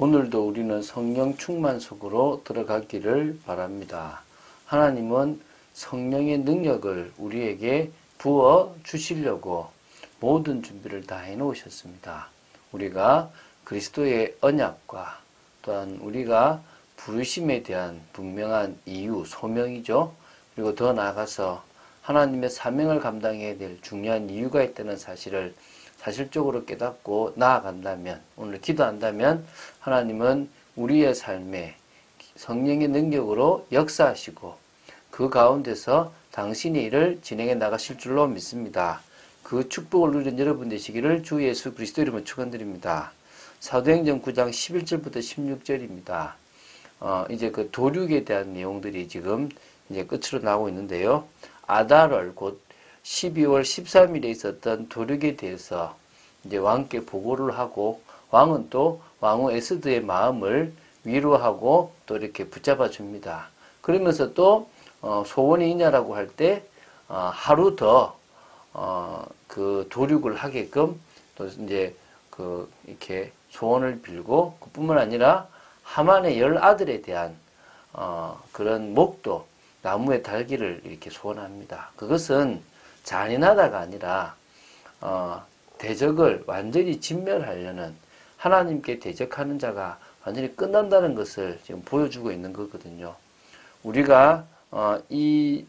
오늘도 우리는 성령 충만 속으로 들어가기를 바랍니다. 하나님은 성령의 능력을 우리에게 부어 주시려고 모든 준비를 다 해놓으셨습니다. 우리가 그리스도의 언약과 또한 우리가 부르심에 대한 분명한 이유, 소명이죠. 그리고 더 나아가서 하나님의 사명을 감당해야 될 중요한 이유가 있다는 사실을 사실적으로 깨닫고 나아간다면, 오늘 기도한다면 하나님은 우리의 삶에 성령의 능력으로 역사하시고 그 가운데서 당신의 일을 진행해 나가실 줄로 믿습니다. 그 축복을 누리는 여러분 되시기를 주 예수 그리스도 이름으로 축원드립니다. 사도행전 9장 11절부터 16절입니다. 이제 그 도륙에 대한 내용들이 지금 이제 끝으로 나오고 있는데요. 아달월 곧 12월 13일에 있었던 도륙에 대해서 이제 왕께 보고를 하고 왕은 또 왕후 에스더의 마음을 위로하고 또 이렇게 붙잡아 줍니다. 그러면서 또 소원이 있냐라고 할 때 하루 더 그 도륙을 하게끔 또 이제 그 이렇게 소원을 빌고 그뿐만 아니라 하만의 10아들에 대한 그런 목도 나무에 달기를 이렇게 소원합니다. 그것은 잔인하다가 아니라 대적을 완전히 진멸하려는 하나님께 대적하는 자가 완전히 끝난다는 것을 지금 보여주고 있는 거거든요. 우리가 이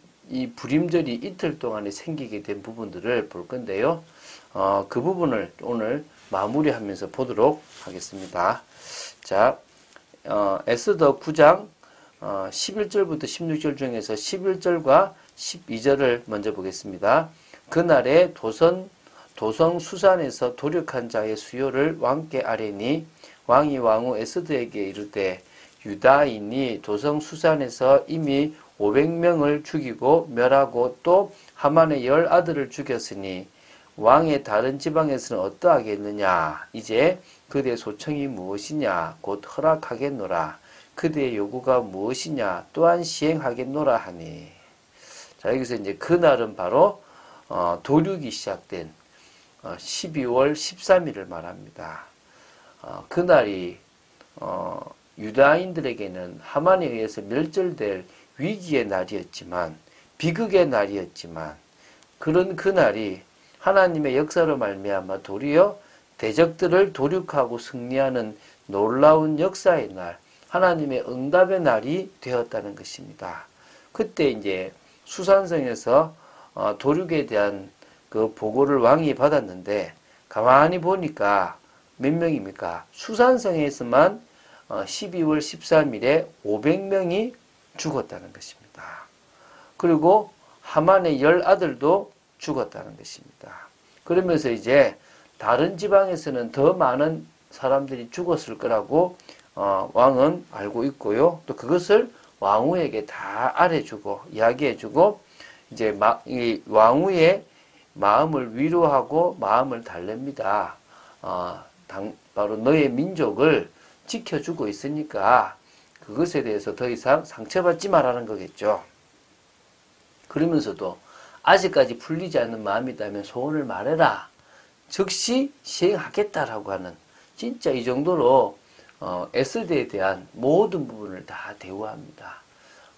불임절이 이틀 동안에 생기게 된 부분들을 볼 건데요. 그 부분을 오늘 마무리하면서 보도록 하겠습니다. 자, 에스더 9장 11절부터 16절 중에서 11절과 12절을 먼저 보겠습니다. 그날에 도성 수산에서 도륙한 자의 수요를 왕께 아뢰니 왕이 왕후 에스더에게 이르되 유다인이 도성 수산에서 이미 500명을 죽이고 멸하고 또 하만의 10아들을 죽였으니 왕의 다른 지방에서는 어떠하겠느냐. 이제 그대의 소청이 무엇이냐 곧 허락하겠노라. 그대의 요구가 무엇이냐 또한 시행하겠노라 하니. 자, 여기서 이제 그날은 바로 도륙이 시작된 12월 13일을 말합니다. 그날이 유다인들에게는 하만에 의해서 멸절될 위기의 날이었지만, 비극의 날이었지만, 그런 그날이 하나님의 역사로 말미암아 도리어 대적들을 도륙하고 승리하는 놀라운 역사의 날, 하나님의 응답의 날이 되었다는 것입니다. 그때 이제 수산성에서 도륙에 대한 그 보고를 왕이 받았는데 가만히 보니까 몇 명입니까? 수산성에서만 12월 13일에 500명이 죽었다는 것입니다. 그리고 하만의 10아들도 죽었다는 것입니다. 그러면서 이제 다른 지방에서는 더 많은 사람들이 죽었을 거라고 왕은 알고 있고요. 또 그것을 왕후에게 다 알려주고 이야기해주고 이제 이 왕후의 마음을 위로하고 마음을 달랩니다. 바로 너의 민족을 지켜주고 있으니까 그것에 대해서 더 이상 상처받지 말라는 거겠죠. 그러면서도 아직까지 풀리지 않는 마음이 있다면 소원을 말해라. 즉시 시행하겠다라고 하는, 진짜 이 정도로 에스더에 대한 모든 부분을 다 대우합니다.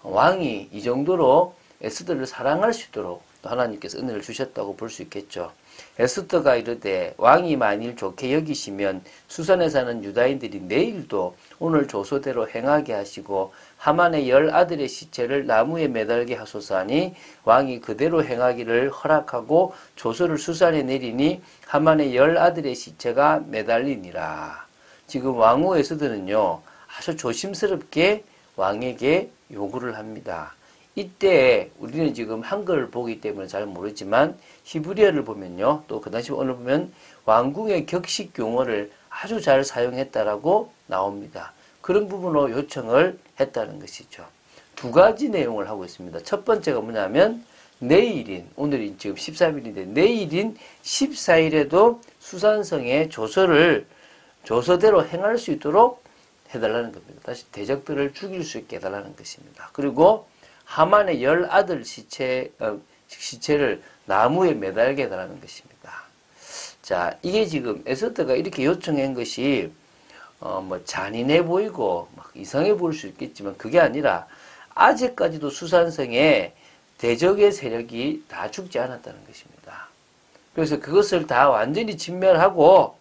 왕이 이 정도로 에스더를 사랑할 수 있도록 또 하나님께서 은혜를 주셨다고 볼 수 있겠죠. 에스더가 이르되 왕이 만일 좋게 여기시면 수산에 사는 유다인들이 내일도 오늘 조소대로 행하게 하시고 하만의 10아들의 시체를 나무에 매달게 하소서 하니 왕이 그대로 행하기를 허락하고 조소를 수산에 내리니 하만의 10아들의 시체가 매달리니라. 지금 왕후 에스더는요 아주 조심스럽게 왕에게 요구를 합니다. 이때 우리는 지금 한글을 보기 때문에 잘 모르지만 히브리어를 보면요, 또 그 당시 오늘 보면 왕궁의 격식 용어를 아주 잘 사용했다라고 나옵니다. 그런 부분으로 요청을 했다는 것이죠. 두 가지 내용을 하고 있습니다. 첫 번째가 뭐냐면 내일인, 오늘이 지금 13일인데 내일인 14일에도 수산성의 조서대로 행할 수 있도록 해달라는 겁니다. 다시 대적들을 죽일 수 있게 해달라는 것입니다. 그리고 하만의 10아들 시체를 나무에 매달게 해달라는 것입니다. 자, 이게 지금 에스더가 이렇게 요청한 것이 뭐 잔인해 보이고 막 이상해 보일 수 있겠지만 그게 아니라 아직까지도 수산성에 대적의 세력이 다 죽지 않았다는 것입니다. 그래서 그것을 다 완전히 진멸하고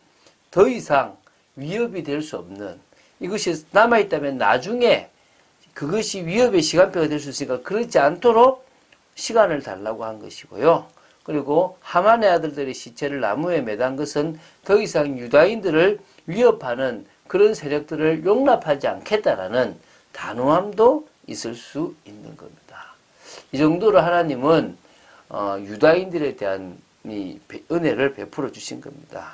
더 이상 위협이 될 수 없는, 이것이 남아있다면 나중에 그것이 위협의 시간표가 될 수 있으니까 그렇지 않도록 시간을 달라고 한 것이고요. 그리고 하만의 아들들의 시체를 나무에 매단 것은 더 이상 유다인들을 위협하는 그런 세력들을 용납하지 않겠다라는 단호함도 있을 수 있는 겁니다. 이 정도로 하나님은 유다인들에 대한 이 은혜를 베풀어 주신 겁니다.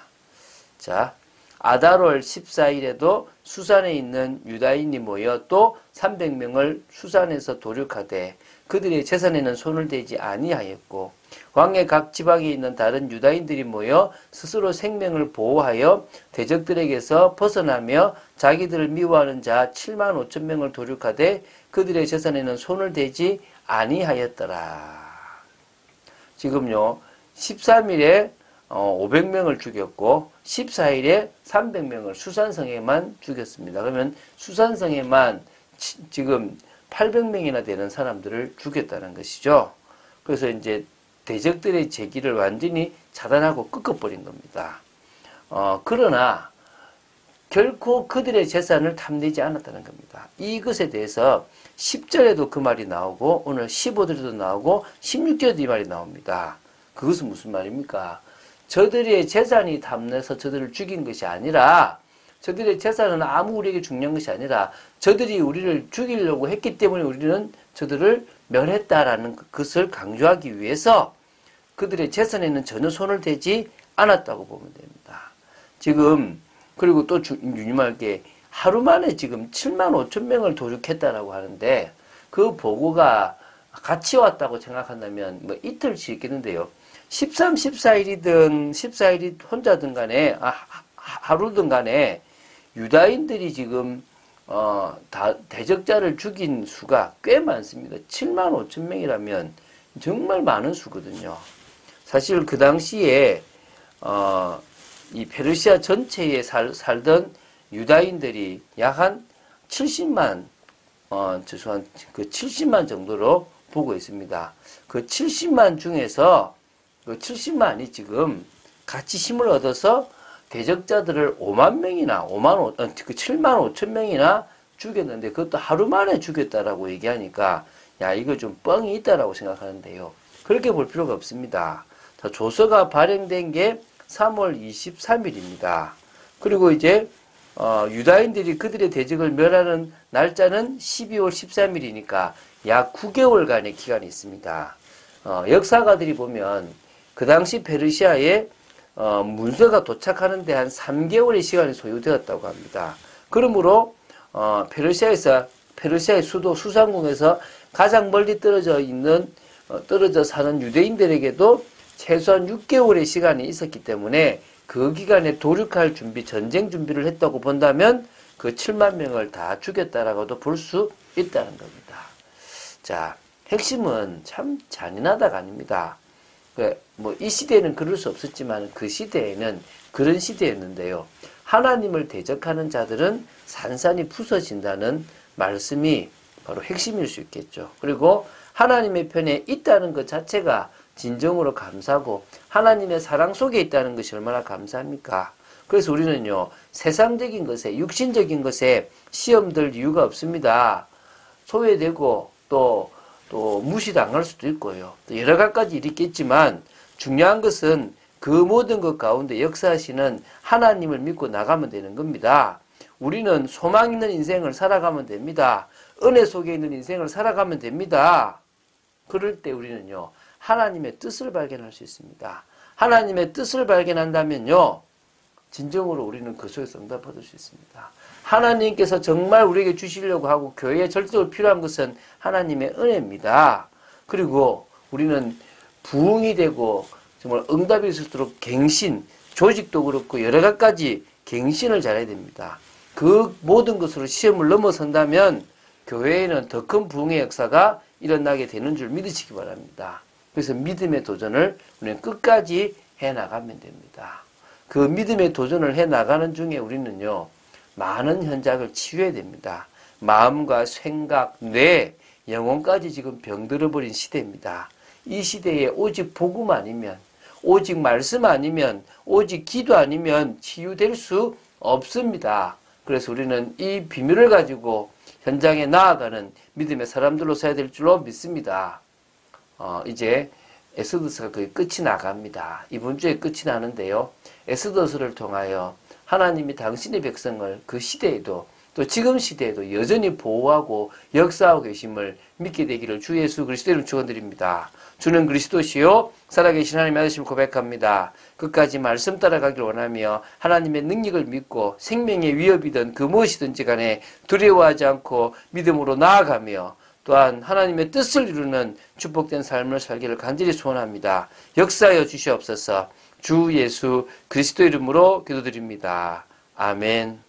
자, 아달월 14일에도 수산에 있는 유다인이 모여 또 300명을 수산에서 도륙하되 그들의 재산에는 손을 대지 아니하였고, 왕의 각 지방에 있는 다른 유다인들이 모여 스스로 생명을 보호하여 대적들에게서 벗어나며 자기들을 미워하는 자 7만 5천 명을 도륙하되 그들의 재산에는 손을 대지 아니하였더라. 지금요 13일에 500명을 죽였고 14일에 300명을 수산성에만 죽였습니다. 그러면 수산성에만 지금 800명이나 되는 사람들을 죽였다는 것이죠. 그래서 이제 대적들의 제기를 완전히 차단하고 꺾어버린 겁니다. 그러나 결코 그들의 재산을 탐내지 않았다는 겁니다. 이것에 대해서 10절에도 그 말이 나오고 오늘 15절에도 나오고 16절에도 이 말이 나옵니다. 그것은 무슨 말입니까? 저들의 재산이 탐내서 저들을 죽인 것이 아니라, 저들의 재산은 아무 우리에게 중요한 것이 아니라 저들이 우리를 죽이려고 했기 때문에 우리는 저들을 멸했다라는 것을 강조하기 위해서 그들의 재산에는 전혀 손을 대지 않았다고 보면 됩니다. 지금 그리고 또 유념할 게 하루 만에 지금 7만 5천 명을 도륙했다라고 하는데 그 보고가 같이 왔다고 생각한다면 뭐 이틀씩 있겠는데요. 13, 14일이든 14일이 혼자든 간에 하루든 간에 유다인들이 지금 다 대적자를 죽인 수가 꽤 많습니다. 7만 5천 명이라면 정말 많은 수거든요. 사실 그 당시에 이 페르시아 전체에 살던 유다인들이 약 한 70만 최소한 그 70만 정도로 보고 있습니다. 그 70만 중에서 그 70만이 지금 같이 힘을 얻어서 대적자들을 5만 명이나 7만 5천 명이나 죽였는데 그것도 하루 만에 죽였다라고 얘기하니까 야 이거 좀 뻥이 있다라고 생각하는데요. 그렇게 볼 필요가 없습니다. 자, 조서가 발행된 게 3월 23일입니다. 그리고 이제 유다인들이 그들의 대적을 멸하는 날짜는 12월 13일이니까 약 9개월간의 기간이 있습니다. 역사가들이 보면 그 당시 페르시아에 문서가 도착하는 데 한 3개월의 시간이 소요되었다고 합니다. 그러므로 페르시아의 수도 수산궁에서 가장 멀리 떨어져 사는 유대인들에게도 최소한 6개월의 시간이 있었기 때문에 그 기간에 도륙할 전쟁 준비를 했다고 본다면 그 7만 명을 다 죽였다라고도 볼 수 있다는 겁니다. 자, 핵심은 참 잔인하다가 아닙니다. 뭐 이 시대에는 그럴 수 없었지만 그 시대에는 그런 시대였는데요. 하나님을 대적하는 자들은 산산이 부서진다는 말씀이 바로 핵심일 수 있겠죠. 그리고 하나님의 편에 있다는 것 자체가 진정으로 감사하고 하나님의 사랑 속에 있다는 것이 얼마나 감사합니까? 그래서 우리는요, 세상적인 것에, 육신적인 것에 시험들 이유가 없습니다. 소외되고 또 무시당할 수도 있고요. 또 여러 가지 일이 있겠지만 중요한 것은 그 모든 것 가운데 역사하시는 하나님을 믿고 나가면 되는 겁니다. 우리는 소망 있는 인생을 살아가면 됩니다. 은혜 속에 있는 인생을 살아가면 됩니다. 그럴 때 우리는요, 하나님의 뜻을 발견할 수 있습니다. 하나님의 뜻을 발견한다면요, 진정으로 우리는 그 속에서 응답받을 수 있습니다. 하나님께서 정말 우리에게 주시려고 하고 교회에 절대로 필요한 것은 하나님의 은혜입니다. 그리고 우리는 부흥이 되고 정말 응답이 있을수록 갱신, 조직도 그렇고 여러 가지 갱신을 잘해야 됩니다. 그 모든 것으로 시험을 넘어선다면 교회에는 더 큰 부흥의 역사가 일어나게 되는 줄 믿으시기 바랍니다. 그래서 믿음의 도전을 우리는 끝까지 해나가면 됩니다. 그 믿음의 도전을 해나가는 중에 우리는요, 많은 현장을 치유해야 됩니다. 마음과 생각, 뇌, 영혼까지 지금 병들어버린 시대입니다. 이 시대에 오직 복음 아니면, 오직 말씀 아니면, 오직 기도 아니면 치유될 수 없습니다. 그래서 우리는 이 비밀을 가지고 현장에 나아가는 믿음의 사람들로 서야 될 줄로 믿습니다. 이제 엑소더스가 거의 끝이 나갑니다. 이번 주에 끝이 나는데요. 엑소더스를 통하여 하나님이 당신의 백성을 그 시대에도 또 지금 시대에도 여전히 보호하고 역사하고 계심을 믿게 되기를 주 예수 그리스도 이름 축원드립니다. 주는 그리스도시요 살아계신 하나님의 아들심을 고백합니다. 끝까지 말씀 따라가기를 원하며 하나님의 능력을 믿고 생명의 위협이든 그 무엇이든지 간에 두려워하지 않고 믿음으로 나아가며 또한 하나님의 뜻을 이루는 축복된 삶을 살기를 간절히 소원합니다. 역사하여 주시옵소서. 주 예수 그리스도 이름으로 기도드립니다. 아멘.